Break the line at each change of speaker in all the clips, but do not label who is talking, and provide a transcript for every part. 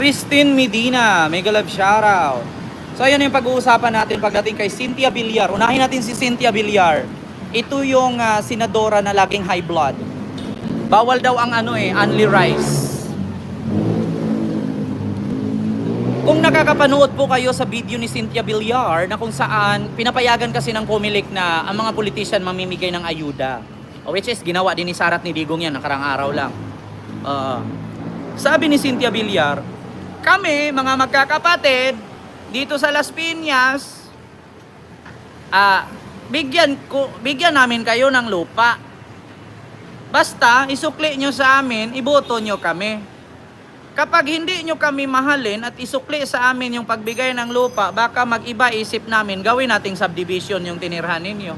Christine Medina, mega love shoutout. So ayun yung pag-uusapan natin pagdating kay Cynthia Villar. Unahin natin si Cynthia Villar. Ito yung senadora na laging high blood. Bawal daw ang only rice. Kung nakakapanood po kayo sa video ni Cynthia Villar na kung saan pinapayagan kasi ng Comelec na ang mga politician mamimigay ng ayuda. Which is ginawa din ni Sarat ni Digong yan nakarang araw lang. Sabi ni Cynthia Villar, kami, mga magkakapatid, dito sa Las Piñas, bigyan namin kayo ng lupa. Basta, isukli nyo sa amin, iboto nyo kami. Kapag hindi nyo kami mahalin at isukli sa amin yung pagbigay ng lupa, baka mag-iba isip namin, gawin nating subdivision yung tinirhan ninyo.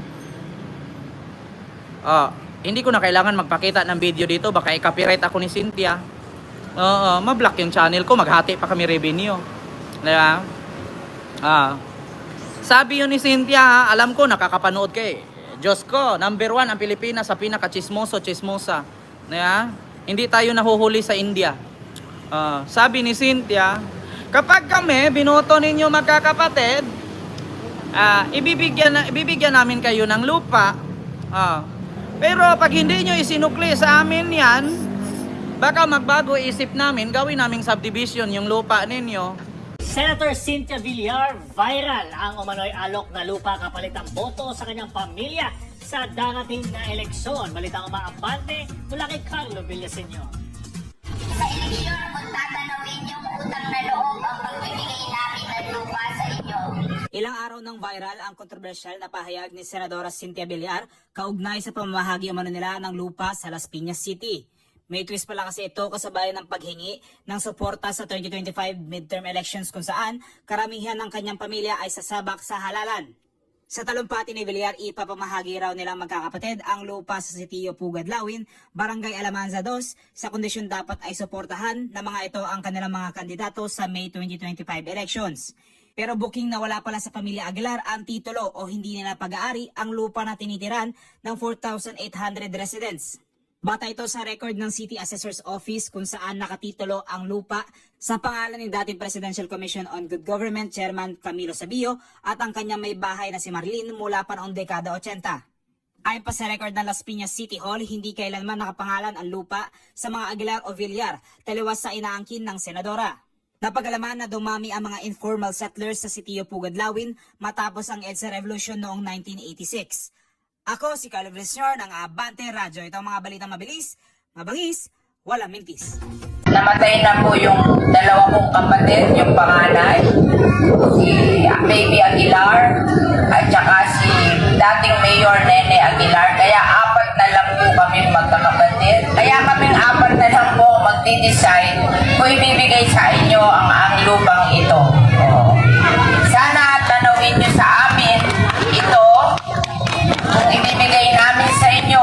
Hindi ko na kailangan magpakita ng video dito, baka i-copyright ako ni Cynthia. Ma-block yung channel ko, maghati pa kami revenue. Diba? Sabi yun ni Cynthia, alam ko nakakapanood kay Diyos ko, number 1 ang Pilipinas sa pinaka-chismosa. Diba? Hindi tayo nahuhuli sa India. Sabi ni Cynthia, kapag kami, binoto ninyo magkakapatid, ibibigyan namin kayo ng lupa. Pero pag hindi nyo isinukli sa amin yan, baka magbago isip namin, gawin naming subdivision yung lupa ninyo.
Senator Cynthia Villar, viral ang umano'y alok na lupa kapalit ang boto sa kanyang pamilya sa darating na eleksyon. Balitang umaabante mula kay Carlo Villaseñor.
Sa eleksyon, kung tatanawin yung utang na loob ang pagbibigay namin ng lupa sa inyo.
Ilang araw nang viral ang kontrobersyal na pahayag ni Senadora Cynthia Villar kaugnay sa pamamahagi umano nila ng lupa sa Las Piñas City. May twist pala kasi ito kasabay ng paghingi ng suporta sa 2025 midterm elections kung saan karamihan ng kanyang pamilya ay sasabak sa halalan. Sa talumpati ni Villar, ipapamahagi raw nilang magkakapatid ang lupa sa Sitio Pugadlawin, Barangay Alamanza 2, sa kondisyon dapat ay suportahan na mga ito ang kanilang mga kandidato sa May 2025 elections. Pero booking na wala pala sa pamilya Aguilar ang titulo o hindi nila pag-aari ang lupa na tinitiran ng 4,800 residents. Bata ito sa record ng City Assessor's Office kung saan nakatitulo ang lupa sa pangalan ni dating Presidential Commission on Good Government Chairman Camilo Sabio at ang kanyang may bahay na si Marlene mula pa noong dekada 80. Ayon pa sa record ng Las Piñas City Hall, hindi kailanman nakapangalan ang lupa sa mga Aguilar o Villar, taliwas sa inaangkin ng senadora. Napag-alaman na dumami ang mga informal settlers sa Sitio Pugadlawin matapos ang EDSA Revolution noong 1986. Ako si Carlo Villaseñor ng Abante Radyo. Ito ang mga balitang mabilis, mabangis, walang mintis.
Namatay na po yung dalawa kong kapatid, yung panganay, si Baby Aguilar, at saka si dating Mayor Nene Aguilar. Kaya apat na lang po kami magkakapatid. Kaya kaming apat na lang po magdi-decide kung ibibigay sa inyo ang lupang ito. Sana tanawin nyo sa amin ito. Kung ibibigay namin sa inyo,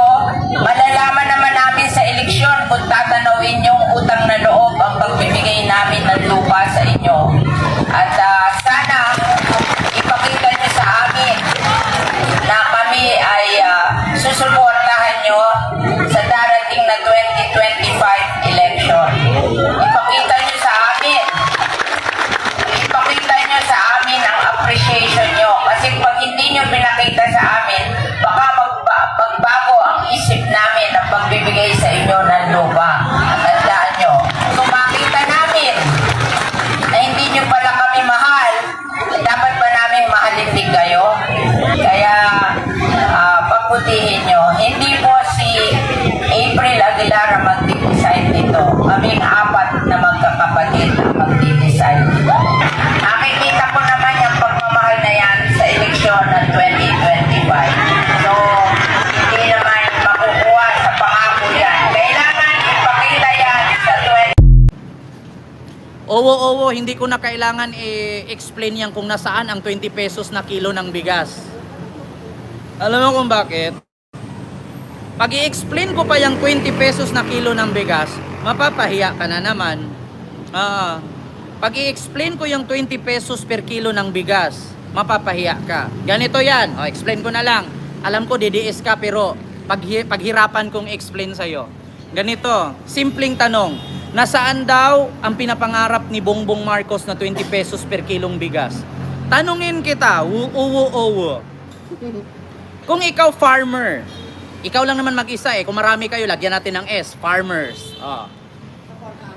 malalaman naman namin sa eleksyon kung tatanawin yung utang na loob ang pagbibigay namin ng lupa sa inyo. At sana ipakita nyo sa amin na kami ay susuportahan nyo sa darating na 2025 election. Ipakita nyo sa amin. Ipakita nyo sa amin ang appreciation nyo. Kasi pag hindi nyo pinakita sa amin, baka magbago ang isip namin na pagbibigay sa inyo ng lupa. Tandaan nyo. Kung makita namin na hindi nyo pala kami mahal, dapat ba namin mahalin din kayo? Kaya pagputihin nyo. Hindi po si April Aguilar ang magdi-decide nito. Kaming apat na magkakapatid ang magdi-decide nito. Nakikita ko naman yung pagmamahal na yan sa eleksyon ng 2025. So, hindi naman makukuha sa pangako yan. Kailangan ipakita yan sa 20.
Oo, hindi ko na kailangan i-explain yan kung nasaan ang 20 pesos na kilo ng bigas. Alam mo kung bakit? Pag i-explain ko pa yung 20 pesos na kilo ng bigas, mapapahiya ka na naman. Pag i-explain ko yung 20 pesos per kilo ng bigas, mapapahiya ka. Ganito yan. Explain ko na lang. Alam ko, DDS ka, pero paghirapan kong explain sa'yo. Ganito, simpleng tanong. Nasaan daw ang pinapangarap ni Bongbong Marcos na 20 pesos per kilong bigas? Tanungin kita, uwo. Kung ikaw farmer, ikaw lang naman mag-isa kung marami kayo, lagyan natin ng S, farmers.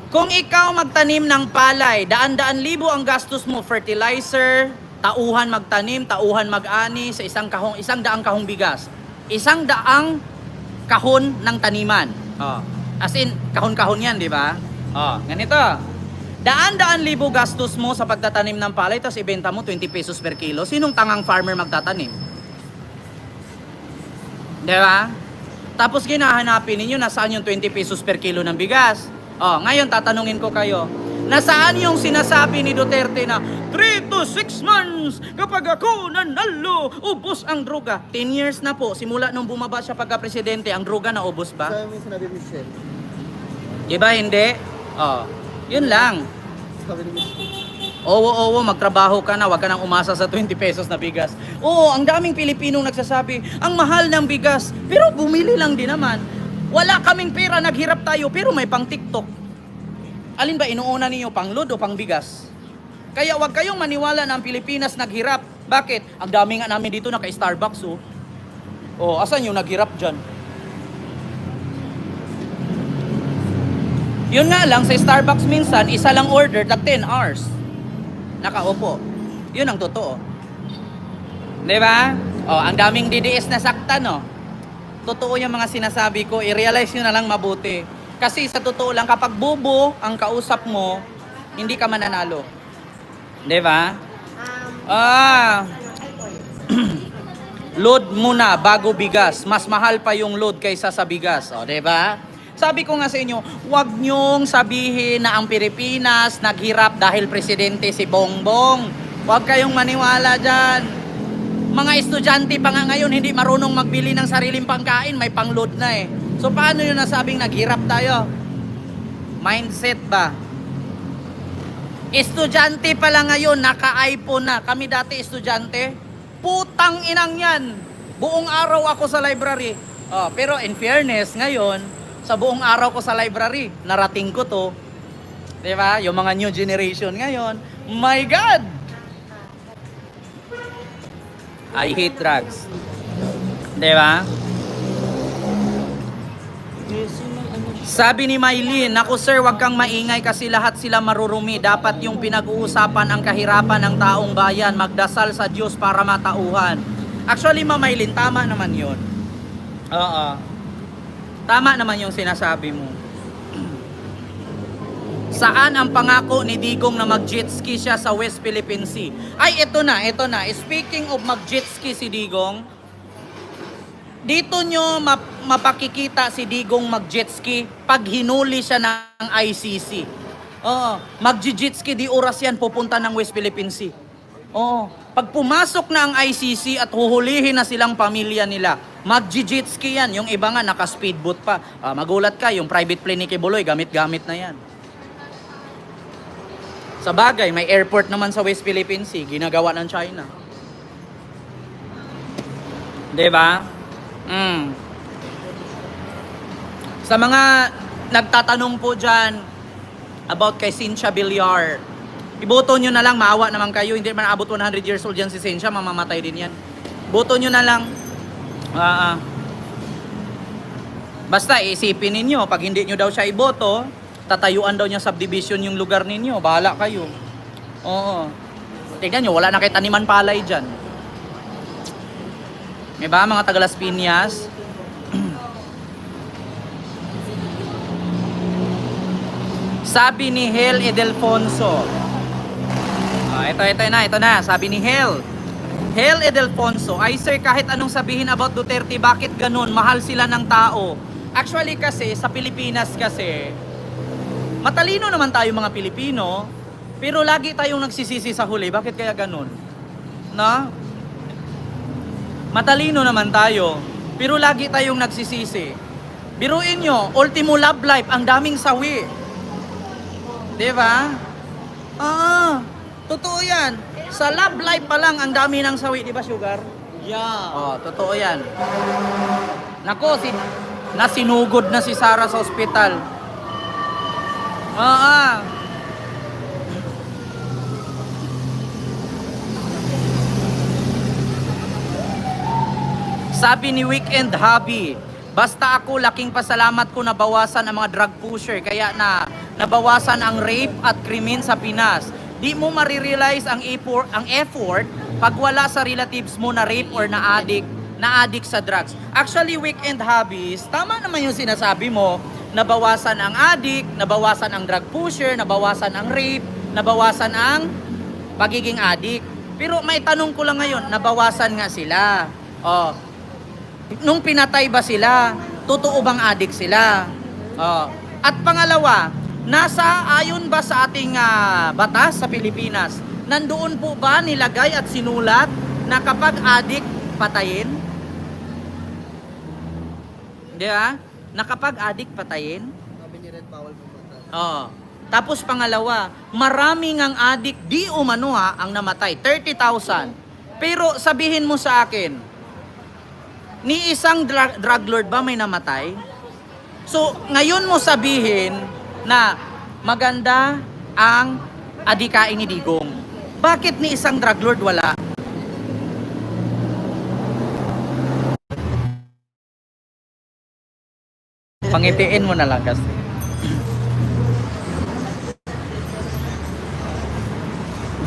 Kung ikaw magtanim ng palay, daan-daan libo ang gastos mo, fertilizer, tauhan magtanim, tauhan mag-ani sa isang daang kahong bigas. 100 kahon ng taniman. As in, kahon-kahon yan, di ba? Ganito. Daan-daan libo gastos mo sa pagtatanim ng palay, tapos ibenta mo 20 pesos per kilo. Sinong tangang farmer magtatanim? Di ba? Tapos ginahanapin ninyo nasaan yung 20 pesos per kilo ng bigas. Ngayon tatanungin ko kayo, nasaan yung sinasabi ni Duterte na 3 to 6 months kapag ako nanalo, ubos ang droga? 10 years na po, simula nung bumaba siya pagka-presidente, ang droga na ubos ba?
Sa amin sinabi Michelle.
Diba hindi? Yun lang.
Sabi ni Michelle.
Oo, magtrabaho ka na, wag ka nang umasa sa 20 pesos na bigas. Oo, ang daming Pilipinong nagsasabi, ang mahal ng bigas, pero bumili lang din naman. Wala kaming pera, naghirap tayo, pero may pang TikTok. Alin ba inuuna niyo, pang load o pang bigas? Kaya wag kayong maniwala na ang Pilipinas naghirap. Bakit? Ang dami nga namin dito naka-Starbucks asan yung naghirap dyan? Yun nga lang, sa Starbucks minsan, isa lang order, tag 10 hours. Nakaupo. Yun ang totoo. Di ba? Ang daming DDS na sakta, no? Totoo yung mga sinasabi ko, i-realize nyo na lang mabuti. Kasi sa totoo lang, kapag bobo ang kausap mo, hindi ka mananalo. Di ba? Load muna bago bigas. Mas mahal pa yung load kaysa sa bigas. Di ba? Sabi ko nga sa inyo, huwag nyong sabihin na ang Pilipinas naghirap dahil presidente si Bongbong. Huwag kayong maniwala dyan. Mga estudyante pa nga ngayon hindi marunong magbili ng sariling pangkain, may pangload na So paano yun nasabing naghirap tayo? Mindset ba? Estudyante pa lang ngayon, naka-iPhone na. Kami dati estudyante, putang inang yan. Buong araw ako sa library. Pero in fairness, ngayon, sa buong araw ko sa library, narating ko to. Diba? Yung mga new generation ngayon, my God! I hate drugs. Diba? Sabi ni Maylin, naku sir, wag kang maingay kasi lahat sila marurumi. Dapat yung pinag-uusapan ang kahirapan ng taong bayan. Magdasal sa Diyos para matauhan. Actually, Ma Maylin, tama naman yun. Tama naman yung sinasabi mo. Saan ang pangako ni Digong na mag-jet ski siya sa West Philippine Sea? Ay, ito na. Speaking of mag-jet ski si Digong, dito nyo mapakikita si Digong mag-jet ski pag hinuli siya ng ICC. Mag-jet ski di oras yan pupunta ng West Philippine Sea. Pag pumasok na ang ICC at huhulihin na silang pamilya nila, mag-jet ski yan. Yung iba nga naka-speedboat pa. Magulat ka, yung private plane ni Kibuloy, gamit-gamit na yan. Sa bagay, may airport naman sa West Philippine Sea, ginagawa ng China. Diba? Sa mga nagtatanong po dyan about kay Cynthia Villar, iboto nyo na lang, maawa naman kayo, hindi man abot 100 years old yan si Cynthia, mamamatay din yan. Boto nyo na lang. Basta isipin ninyo, pag hindi nyo daw siya iboto, tatayuan daw niya subdivision yung lugar ninyo, bahala kayo. Tignan nyo, wala na kayo taniman palay dyan. Diba mga taga Las Piñas? Sabi ni Hel Edelfonso, ito na, sabi ni Hel Edelfonso, ay sir, kahit anong sabihin about Duterte, bakit ganun? Mahal sila ng tao. Actually kasi, sa Pilipinas kasi, matalino naman tayo mga Pilipino, pero lagi tayong nagsisisi sa huli. Bakit kaya ganun? Na? Matalino naman tayo, pero lagi tayong nagsisisi. Biruin nyo, ultimo love life, ang daming sawi. Diba? Totoo yan. Sa love life pa lang, ang dami ng sawi. Diba, Sugar? Yeah. Totoo yan. Nako, nasinugod na si Sarah sa ospital. Oo. Sabi ni Weekend Hobby, basta ako laking pasalamat ko nabawasan ang mga drug pusher kaya nabawasan ang rape at krimen sa Pinas. Di mo marirealize ang effort pag wala sa relatives mo na rape or na addict sa drugs. Actually, Weekend Hobbies, tama naman yung sinasabi mo, nabawasan ang addict, nabawasan ang drug pusher, nabawasan ang rape, nabawasan ang pagiging addict. Pero may tanong ko lang ngayon, nabawasan nga sila. Oh, nung pinatay ba sila? Totoo bang addict sila? Oh. At pangalawa, ayon ba sa ating batas sa Pilipinas, nandoon po ba nilagay at sinulat na kapag addict, patayin? Di ba? Na kapag addict, patayin?
Sabi ni Red, bawal pumatay.
Oh. Tapos pangalawa, maraming ang addict di umano ang namatay, 30,000. Pero sabihin mo sa akin, ni isang drug lord ba may namatay? So, ngayon mo sabihin na maganda ang adikain ni Digong. Bakit ni isang drug lord wala? Pangitiin mo na lang kasi.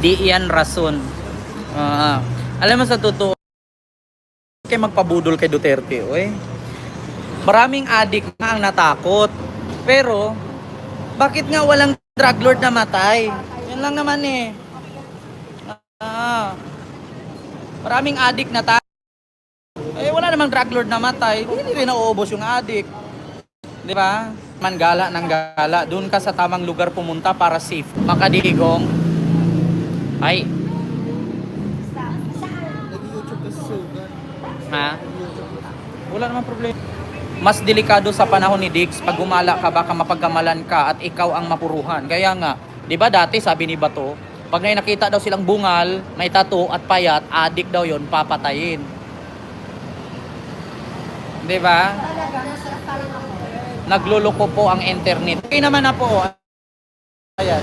Di yan rason. Alam mo sa totoo, kay magpabudol kay Duterte, oy. Maraming addict nga ang natakot. Pero, bakit nga walang drug lord na matay? Yan lang naman eh. Maraming addict na eh, wala namang drug lord na matay. Hindi rin nauubos yung addict. Di ba? Man gala ng gala. Doon ka sa tamang lugar pumunta para safe. Makadigong. Ay.
Nag-YouTube kasi sir.
Ha? Wala namang problema. Mas delikado sa panahon ni Dix, pag gumala ka baka mapagkamalan ka at ikaw ang mapuruhan. Kaya nga, 'di ba dati sabi ni Bato, pag may nakita daw silang bungal, may tattoo at payat, addict daw 'yon, papatayin. 'Di ba? Nagluloko po ang internet. Okay naman na po. Ayan.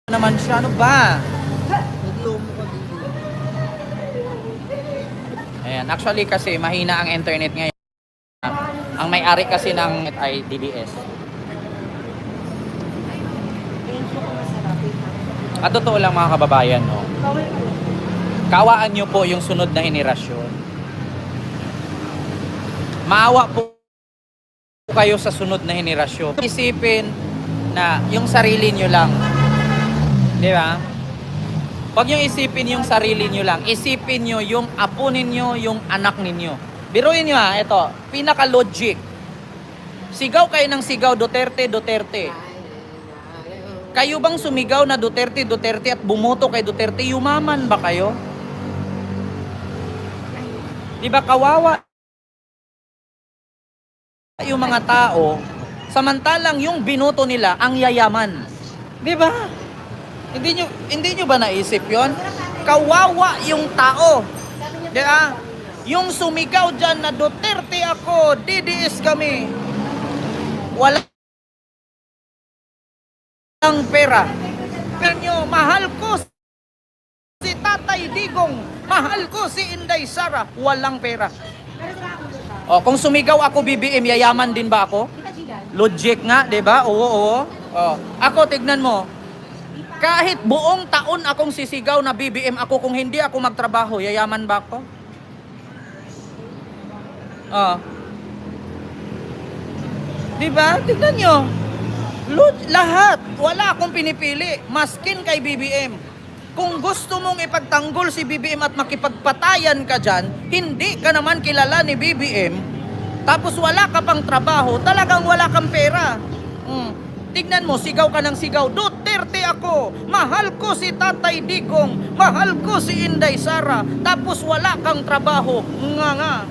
Ano naman siya, ano ba?
Naglomo ka dito.
Ayan, actually kasi mahina ang internet ngayon. Ang may-ari kasi ng net ay DBS. At totoo lang mga kababayan, no? Kawaan nyo po yung sunod na henerasyon. Maawa po kayo sa sunod na henerasyon. Isipin na yung sarili nyo lang. Di ba? Huwag nyo isipin yung sarili nyo lang. Isipin nyo yung apo ninyo, yung anak ninyo. Biruin nyo ito, pinaka-logic. Sigaw kayo ng sigaw, Duterte, Duterte. Kayo bang sumigaw na Duterte, Duterte at bumoto kay Duterte, yumaman ba kayo? Di ba kawawa yung mga tao, samantalang yung binoto nila ang yayaman. Di ba? Hindi nyo ba naisip yon? Kawawa yung tao. Di ba? Yung sumigaw dyan na Duterte ako, DDS kami. Walang pera. Pero nyo, mahal ko si Tatay Digong, mahal ko si Inday Sara, walang pera. O, kung sumigaw ako BBM, yayaman din ba ako? Logic nga, di ba? Oo. O, ako, tignan mo. Kahit buong taon akong sisigaw na BBM ako, kung hindi ako magtrabaho, yayaman ba ako? Di ba? Tignan nyo. Lahat. Wala akong pinipili. Maskin kay BBM. Kung gusto mong ipagtanggol si BBM at makipagpatayan ka dyan, hindi ka naman kilala ni BBM, tapos wala ka pang trabaho, talagang wala kang pera. Tignan mo, sigaw ka ng sigaw, Duterte ako, mahal ko si Tatay Digong, mahal ko si Inday Sara, tapos wala kang trabaho, nga.